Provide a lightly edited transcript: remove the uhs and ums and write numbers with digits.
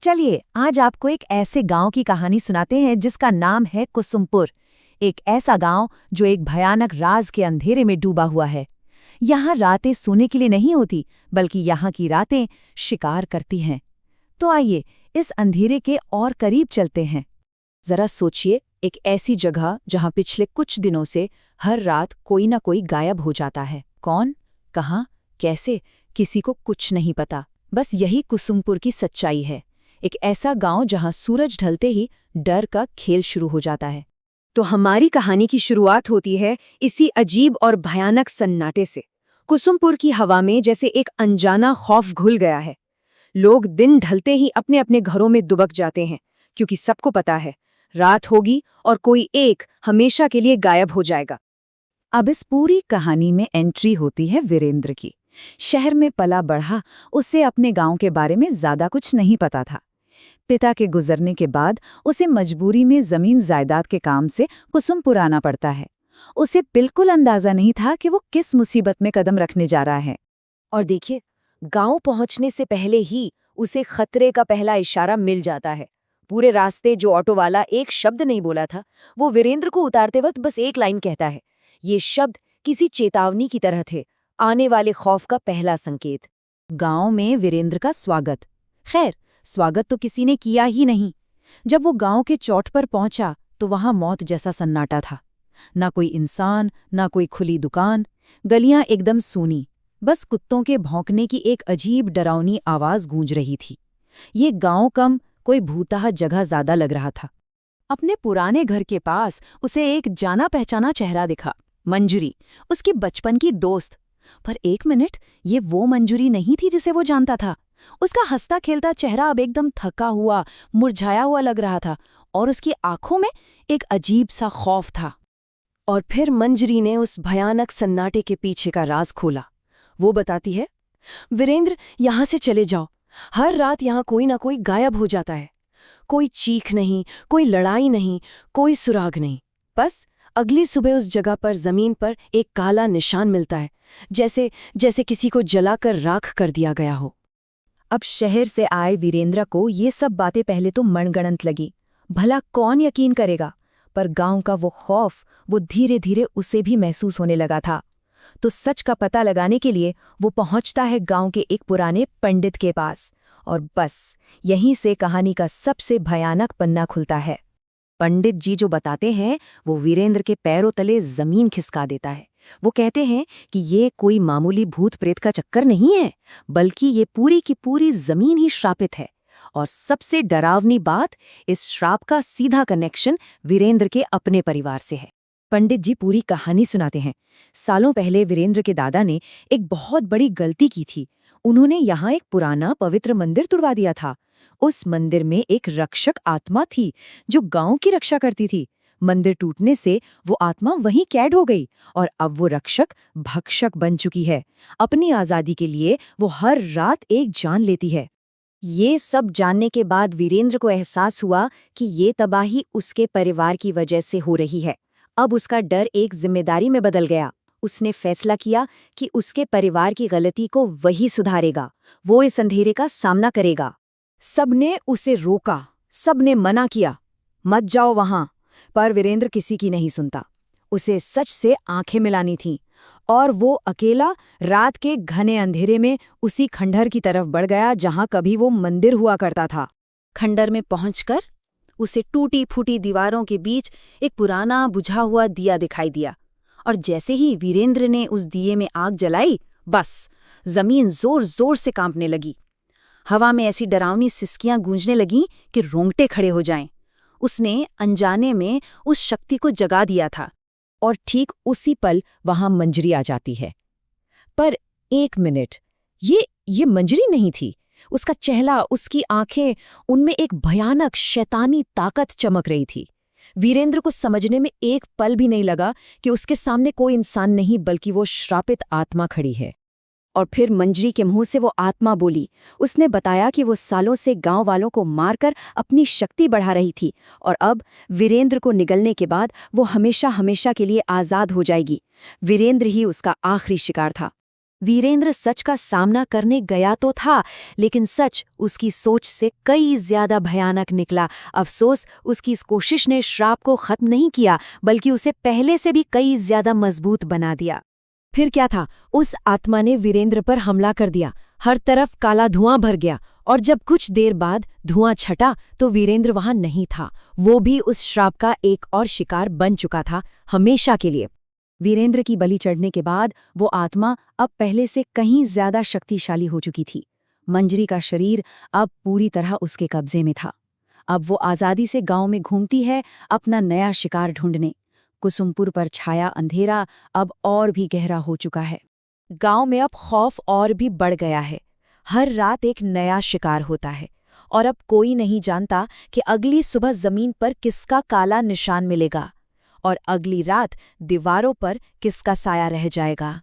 चलिए आज आपको एक ऐसे गांव की कहानी सुनाते हैं जिसका नाम है कुसुमपुर। एक ऐसा गांव जो एक भयानक राज के अंधेरे में डूबा हुआ है। यहाँ रातें सोने के लिए नहीं होती, बल्कि यहाँ की रातें शिकार करती हैं। तो आइए इस अंधेरे के और करीब चलते हैं। जरा सोचिए, एक ऐसी जगह जहां पिछले कुछ दिनों से हर रात कोई ना कोई गायब हो जाता है। कौन, कहाँ, कैसे, किसी को कुछ नहीं पता। बस यही कुसुमपुर की सच्चाई है। एक ऐसा गांव जहां सूरज ढलते ही डर का खेल शुरू हो जाता है। तो हमारी कहानी की शुरुआत होती है इसी अजीब और भयानक सन्नाटे से। कुसुमपुर की हवा में जैसे एक अनजाना खौफ घुल गया है। लोग दिन ढलते ही अपने अपने घरों में दुबक जाते हैं, क्योंकि सबको पता है रात होगी और कोई एक हमेशा के लिए गायब हो जाएगा। अब इस पूरी कहानी में एंट्री होती है वीरेंद्र की। शहर में पला बढ़ा, उसे अपने गांव के बारे में ज्यादा कुछ नहीं पता था। पिता के गुजरने के बाद उसे मजबूरी में जमीन जायदाद के काम से कुसुमपुर आना पड़ता है। उसे बिल्कुल अंदाजा नहीं था कि वो किस मुसीबत में कदम रखने जा रहा है। और देखिए, गांव पहुंचने से पहले ही उसे खतरे का पहला इशारा मिल जाता है। पूरे रास्ते जो ऑटो वाला एक शब्द नहीं बोला था, वो वीरेंद्र को उतारते वक्त बस एक लाइन कहता है। ये शब्द किसी चेतावनी की तरह थे, आने वाले खौफ का पहला संकेत। गांव में वीरेंद्र का स्वागत। खैर, स्वागत तो किसी ने किया ही नहीं। जब वो गांव के चौट पर पहुंचा तो वहां मौत जैसा सन्नाटा था। ना कोई इंसान, ना कोई खुली दुकान, गलियां एकदम सूनी। बस कुत्तों के भौंकने की एक अजीब डरावनी आवाज गूंज रही थी। ये गांव कम कोई भूतहा जगह ज्यादा लग रहा था। अपने पुराने घर के पास उसे एक जाना पहचाना चेहरा दिखा, मंजूरी, उसकी बचपन की दोस्त। पर एक मिनट, ये वो मंजूरी नहीं थी जिसे वो जानता था। उसका हंसता खेलता चेहरा अब एकदम थका हुआ, मुरझाया हुआ लग रहा था, और उसकी आंखों में एक अजीब सा खौफ था। और फिर मंजरी ने उस भयानक सन्नाटे के पीछे का राज खोला। वो बताती है, वीरेंद्र, यहां से चले जाओ। हर रात यहां कोई ना कोई गायब हो जाता है। कोई चीख नहीं, कोई लड़ाई नहीं, कोई सुराग नहीं। बस अगली सुबह उस जगह पर जमीन पर एक काला निशान मिलता है, जैसे किसी को जलाकर राख कर दिया गया हो। अब शहर से आए वीरेंद्र को ये सब बातें पहले तो मनगढ़ंत लगी। भला कौन यकीन करेगा? पर गांव का वो खौफ, वो धीरे धीरे उसे भी महसूस होने लगा था। तो सच का पता लगाने के लिए वो पहुंचता है गांव के एक पुराने पंडित के पास। और बस यहीं से कहानी का सबसे भयानक पन्ना खुलता है। पंडित जी जो बताते हैं वो वीरेंद्र के पैरों तले जमीन खिसका देता है। वो कहते हैं कि ये कोई मामूली भूत प्रेत का चक्कर नहीं है, बल्कि ये पूरी की पूरी जमीन ही श्रापित है। और सबसे डरावनी बात, इस श्राप का सीधा कनेक्शन वीरेंद्र के अपने परिवार से है। पंडित जी पूरी कहानी सुनाते हैं। सालों पहले वीरेंद्र के दादा ने एक बहुत बड़ी गलती की थी। उन्होंने यहाँ एक पुराना पवित्र मंदिर तुड़वा दिया था। उस मंदिर में एक रक्षक आत्मा थी जो गांव की रक्षा करती थी। मंदिर टूटने से वो आत्मा वहीं कैद हो गई और अब वो रक्षक भक्षक बन चुकी है। अपनी आजादी के लिए वो हर रात एक जान लेती है। ये सब जानने के बाद वीरेंद्र को एहसास हुआ कि ये तबाही उसके परिवार की वजह से हो रही है। अब उसका डर एक जिम्मेदारी में बदल गया। उसने फैसला किया कि उसके परिवार की गलती को वही सुधारेगा। वो इस अंधेरे का सामना करेगा। सबने उसे रोका, सबने मना किया, मत जाओ वहां। पर वीरेंद्र किसी की नहीं सुनता। उसे सच से आंखें मिलानी थीं, और वो अकेला रात के घने अंधेरे में उसी खंडहर की तरफ बढ़ गया जहां कभी वो मंदिर हुआ करता था। खंडहर में पहुंचकर उसे टूटी फूटी दीवारों के बीच एक पुराना बुझा हुआ दिया दिखाई दिया। और जैसे ही वीरेंद्र ने उस दिए में आग जलाई, बस जमीन जोर जोर से कांपने लगी। हवा में ऐसी डरावनी सिसकियां गूंजने लगीं कि रोंगटे खड़े हो जाएं। उसने अनजाने में उस शक्ति को जगा दिया था। और ठीक उसी पल वहां मंजरी आ जाती है। पर एक मिनट, ये मंजरी नहीं थी। उसका चेहरा, उसकी आंखें, उनमें एक भयानक शैतानी ताकत चमक रही थी। वीरेंद्र को समझने में एक पल भी नहीं लगा कि उसके सामने कोई इंसान नहीं, बल्कि वो श्रापित आत्मा खड़ी है। और फिर मंजरी के मुंह से वो आत्मा बोली। उसने बताया कि वो सालों से गांव वालों को मारकर अपनी शक्ति बढ़ा रही थी, और अब वीरेंद्र को निगलने के बाद वो हमेशा हमेशा के लिए आज़ाद हो जाएगी। वीरेंद्र ही उसका आखिरी शिकार था। वीरेंद्र सच का सामना करने गया तो था, लेकिन सच उसकी सोच से कई ज्यादा भयानक निकला। अफसोस, उसकी इस कोशिश ने श्राप को खत्म नहीं किया, बल्कि उसे पहले से भी कई ज्यादा मजबूत बना दिया। फिर क्या था? उस आत्मा ने वीरेंद्र पर हमला कर दिया। हर तरफ काला धुआं भर गया, और जब कुछ देर बाद धुआं छटा तो वीरेंद्र वहां नहीं था। वो भी उस श्राप का एक और शिकार बन चुका था, हमेशा के लिए। वीरेंद्र की बलि चढ़ने के बाद वो आत्मा अब पहले से कहीं ज्यादा शक्तिशाली हो चुकी थी। मंजरी का शरीर अब पूरी तरह उसके कब्जे में था। अब वो आजादी से गांव में घूमती है, अपना नया शिकार ढूंढने। कुसुमपुर पर छाया अंधेरा अब और भी गहरा हो चुका है। गांव में अब खौफ और भी बढ़ गया है। हर रात एक नया शिकार होता है, और अब कोई नहीं जानता कि अगली सुबह जमीन पर किसका काला निशान मिलेगा, और अगली रात दीवारों पर किसका साया रह जाएगा।